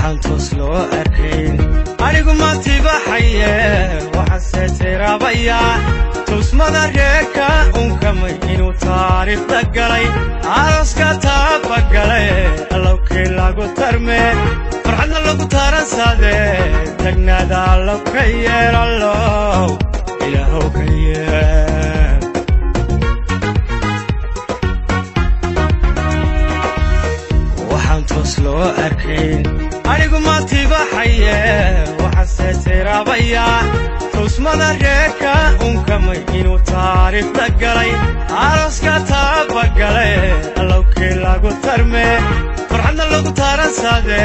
waxaan toos loo arkayn anigu ma tibaxaye waxaan seetiraabaya tusmada reerka unkamay inuu taariikhda galay aaska taabagalay allowkii lagu tarme farxadna lagu taransaade tagnaada allow ka yeer allow ilaahow ka yeer waxaan toos loo arkayn anigu ma tibaxaye waxaan seetiraabaya tusmada reerka unkamay inuu taariikhda galay aaska taabagalay allowkii lagu tarme farxadna lagu taransaade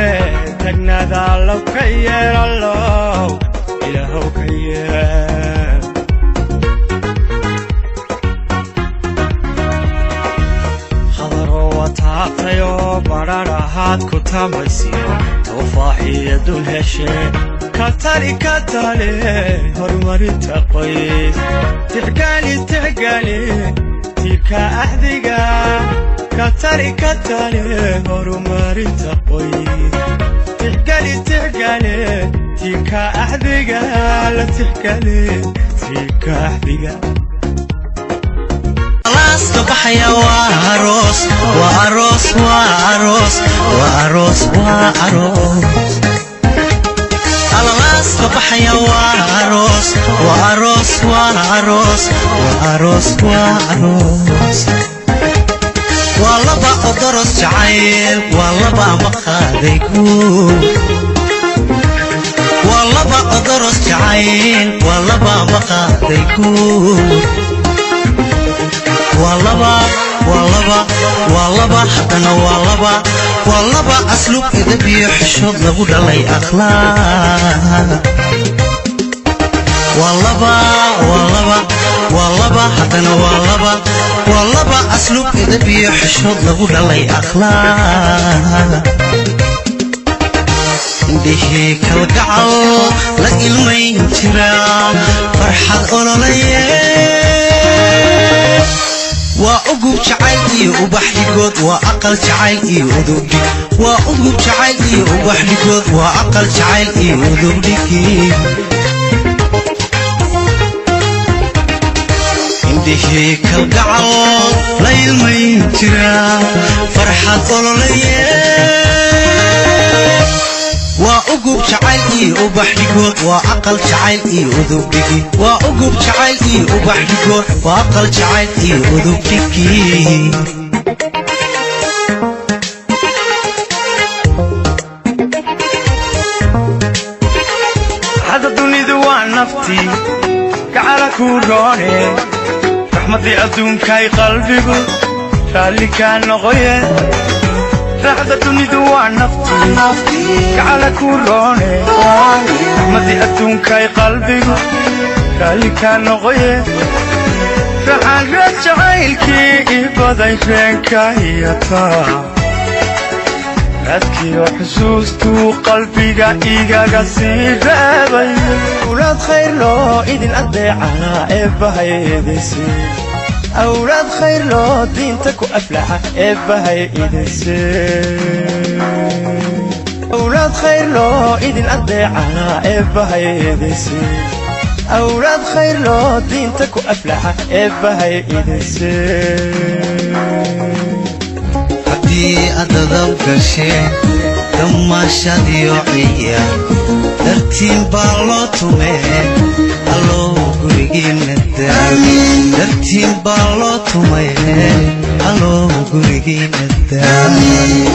tagnaada allow ka yeer allow ilaahow ka yeer hadaro wataaqtayo badhadhahaad ku tamaysiyo tufaaxiya dul heshe katali katale horumarinta qoys tixgaali tiirka axdiga katali katale horumarinta qoys tixgaali tiirka axdiga la tixgaali tiirka axdiga laaska baxaya waa aroos waa aroos waa aroos waa aroos waa aroos laaska baxaya waa aroos waa aroos waa aroos waa aroos waa aroos waa laba odoros jacayl waa laba maqaaday guud waa laba odoros jacayl waa laba maqaaday guud waa laba haddana waa laba asluub edab iyo xishood lagu dhalay akhlaaq waa laba haddana waa laba asluub edab iyo xishood lagu dhalay akhlaaq indhihii kalgacal la ilmayn jira farxad ololaye waa ugub jacayl iyo ubax dhigood waa aqal jacayl iyo udubdhig waa ugub jacayl iyo ubax dhigood waa aqal jacayl iyo udubdhig indhihii kalgacal la ilmayn jira farxad ololaye waa ugub jacayl iyo ubax dhigood waa aqal jacayl iyo udubdhigi waa ugub jacayl iyo ubax dhigood waa aqal jacayl iyo udubdhigi hada dunidu waa naftii gacala ku roone raxmadii adduunkay qalbigu raalli kaa noqoye raxda dunidu waa naftii gacala ku roone raxmadii adduunkay qalbigu raalli kaa noqoye raxaan reer jacaylkii ii baday reenka iyo taa raadkiyo xusuustuu qalbiga igaga sii reebay ulaad khayr loo idin adeecana eebbahay idinsi أولاد خير لو دينتك وأفلح إبهاي إدنسي أولاد خير لو إذن أضيعنا إبهاي إدنسي أولاد خير لو دينتك وأفلح إبهاي إدنسي حدي أدذب كشي لما شادي وعيا درتين بالوتومي ألو قريقين الدامي درتين بالوتومي ألو قريقين الدامي